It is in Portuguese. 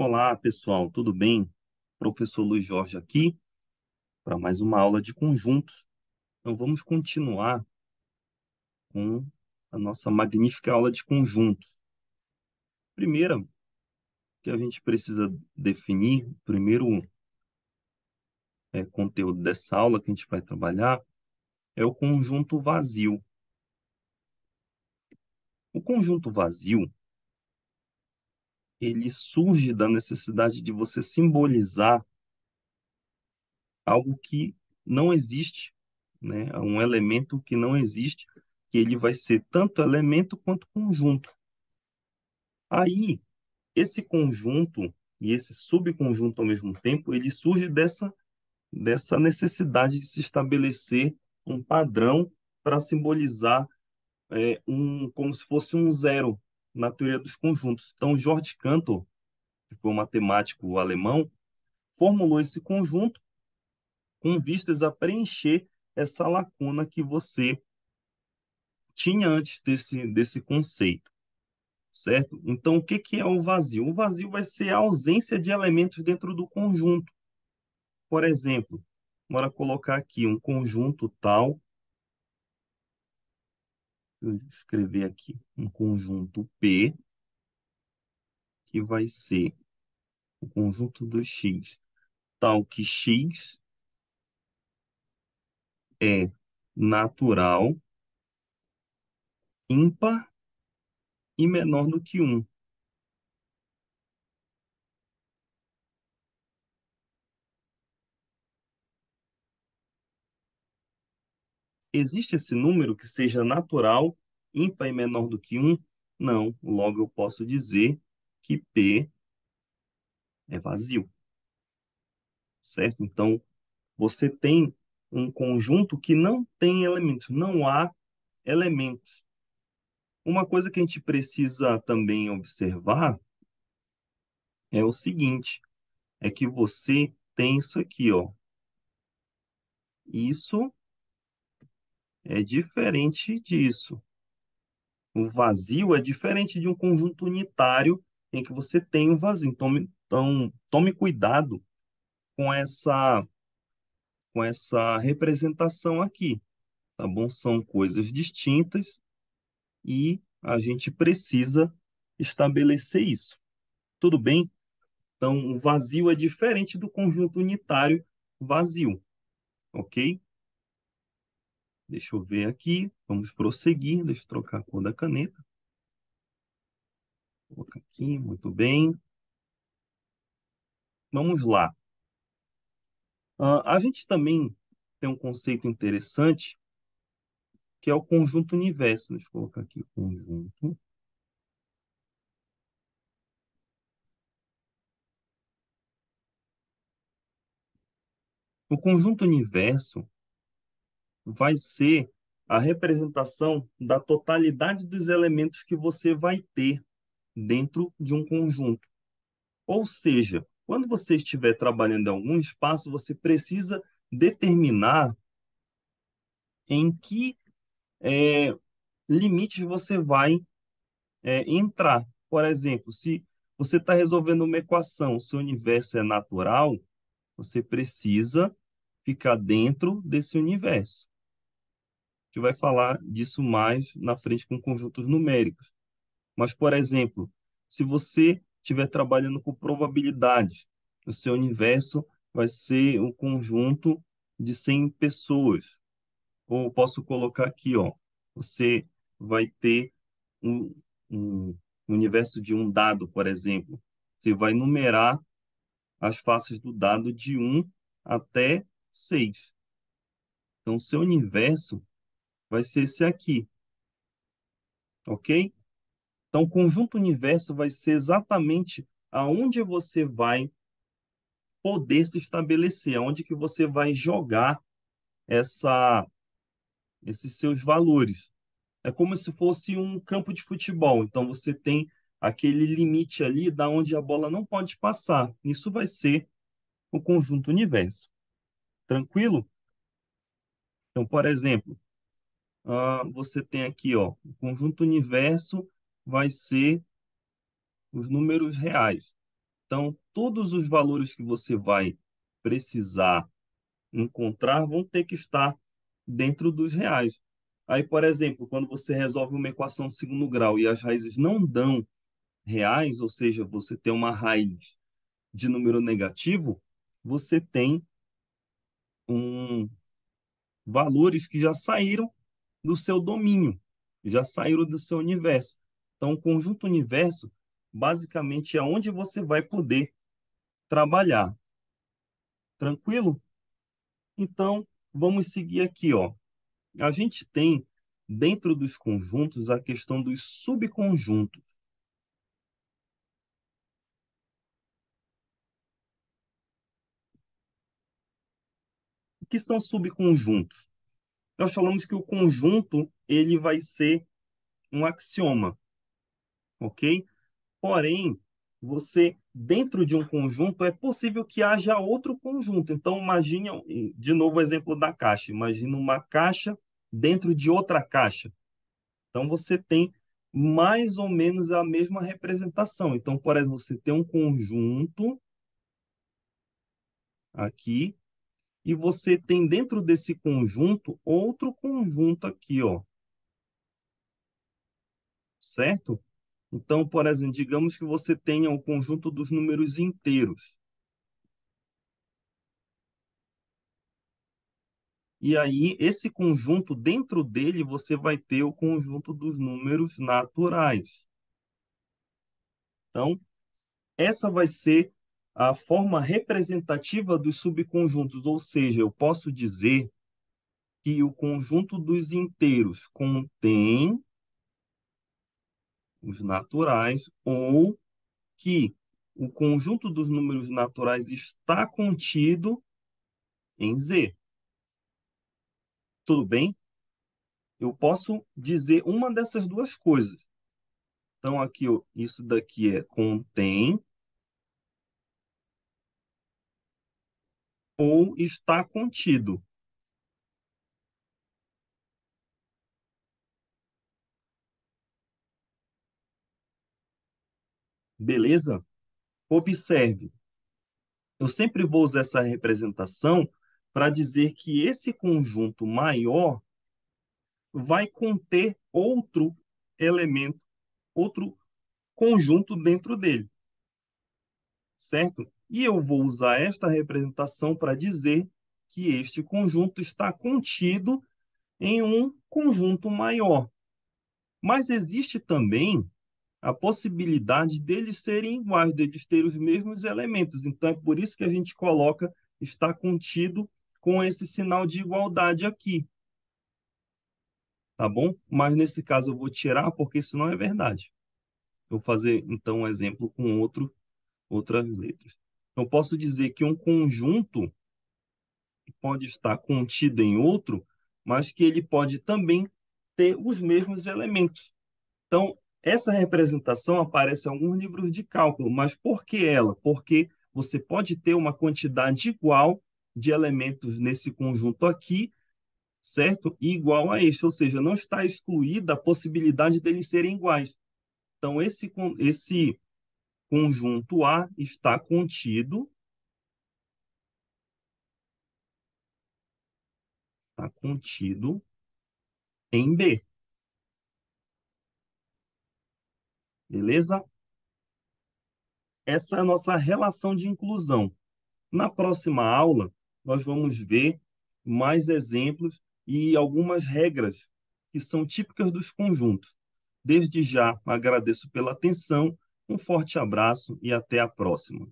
Olá, pessoal, tudo bem? Professor Luiz Jorge aqui para mais uma aula de conjuntos. Então, vamos continuar com a nossa magnífica aula de conjuntos. Primeiro, que a gente precisa definir, o primeiro conteúdo dessa aula que a gente vai trabalhar é o conjunto vazio. O conjunto vazio, ele surge da necessidade de você simbolizar algo que não existe, né? Um elemento que não existe, que ele vai ser tanto elemento quanto conjunto. Aí, esse conjunto e esse subconjunto ao mesmo tempo, ele surge dessa necessidade de se estabelecer um padrão para simbolizar como se fosse um zero na teoria dos conjuntos. Então, George Cantor, que foi um matemático alemão, formulou esse conjunto com vistas a preencher essa lacuna que você tinha antes desse conceito, certo? Então, o que que é o vazio? O vazio vai ser a ausência de elementos dentro do conjunto. Por exemplo, bora colocar aqui um conjunto tal, eu escrever aqui um conjunto P, que vai ser o conjunto do X, tal que X é natural, ímpar e menor do que um. Existe esse número que seja natural, ímpar e menor do que um? Não. Logo, eu posso dizer que P é vazio, certo? Então, você tem um conjunto que não tem elementos, não há elementos. Uma coisa que a gente precisa também observar é o seguinte, é que você tem isso aqui, ó. Isso é diferente disso. O vazio é diferente de um conjunto unitário em que você tem um vazio. Então, tome cuidado com essa representação aqui, tá bom? São coisas distintas e a gente precisa estabelecer isso. Tudo bem? Então, o vazio é diferente do conjunto unitário vazio, ok? Deixa eu ver aqui. Vamos prosseguir. Deixa eu trocar a cor da caneta. Vou colocar aqui, muito bem. Vamos lá. A gente também tem um conceito interessante, que é o conjunto universo. Deixa eu colocar aqui conjunto. O conjunto universo vai ser a representação da totalidade dos elementos que você vai ter dentro de um conjunto. Ou seja, quando você estiver trabalhando em algum espaço, você precisa determinar em que é, limites você vai entrar. Por exemplo, se você está resolvendo uma equação, se o universo é natural, você precisa ficar dentro desse universo. A gente vai falar disso mais na frente com conjuntos numéricos. Mas, por exemplo, se você estiver trabalhando com probabilidades, o seu universo vai ser um conjunto de 100 pessoas. Ou posso colocar aqui, ó, você vai ter um, um universo de um dado, por exemplo. Você vai numerar as faces do dado de 1 até 6. Então, seu universo vai ser esse aqui, ok? Então, o conjunto universo vai ser exatamente aonde você vai poder se estabelecer, aonde que você vai jogar essa, esses seus valores. É como se fosse um campo de futebol. Então, você tem aquele limite ali da onde a bola não pode passar. Isso vai ser o conjunto universo. Tranquilo? Então, por exemplo, você tem aqui, ó, o conjunto universo vai ser os números reais. Então, todos os valores que você vai precisar encontrar vão ter que estar dentro dos reais. Aí, por exemplo, quando você resolve uma equação de segundo grau e as raízes não dão reais, ou seja, você tem uma raiz de número negativo, você tem valores que já saíram do seu domínio, já saíram do seu universo. Então, o conjunto universo, basicamente, é onde você vai poder trabalhar. Tranquilo? Então, vamos seguir aqui, ó. A gente tem, dentro dos conjuntos, a questão dos subconjuntos. O que são subconjuntos? Nós falamos que o conjunto, ele vai ser um axioma, ok? Porém, você, dentro de um conjunto, é possível que haja outro conjunto. Então, imagine, de novo, o exemplo da caixa. Imagina uma caixa dentro de outra caixa. Então, você tem mais ou menos a mesma representação. Então, por exemplo, você tem um conjunto aqui, e você tem dentro desse conjunto outro conjunto aqui, ó. Certo? Então, por exemplo, digamos que você tenha o conjunto dos números inteiros. E aí, esse conjunto, dentro dele, você vai ter o conjunto dos números naturais. Então, essa vai ser a forma representativa dos subconjuntos, ou seja, eu posso dizer que o conjunto dos inteiros contém os naturais, ou que o conjunto dos números naturais está contido em Z. Tudo bem? Eu posso dizer uma dessas duas coisas. Então, aqui, ó, isso daqui é contém ou está contido. Beleza? Observe, eu sempre vou usar essa representação para dizer que esse conjunto maior vai conter outro elemento, outro conjunto dentro dele, certo? E eu vou usar esta representação para dizer que este conjunto está contido em um conjunto maior. Mas existe também a possibilidade deles serem iguais, deles terem os mesmos elementos. Então, é por isso que a gente coloca está contido com esse sinal de igualdade aqui, tá bom? Mas nesse caso eu vou tirar porque isso não é verdade. Eu vou fazer então um exemplo com outras letras. Eu posso dizer que um conjunto pode estar contido em outro, mas que ele pode também ter os mesmos elementos. Então, essa representação aparece em alguns livros de cálculo, mas por que ela? Porque você pode ter uma quantidade igual de elementos nesse conjunto aqui, certo? E igual a este, ou seja, não está excluída a possibilidade deles serem iguais. Então, esse conjunto A está contido em B, beleza? Essa é a nossa relação de inclusão. Na próxima aula, nós vamos ver mais exemplos e algumas regras que são típicas dos conjuntos. Desde já, agradeço pela atenção, um forte abraço e até a próxima.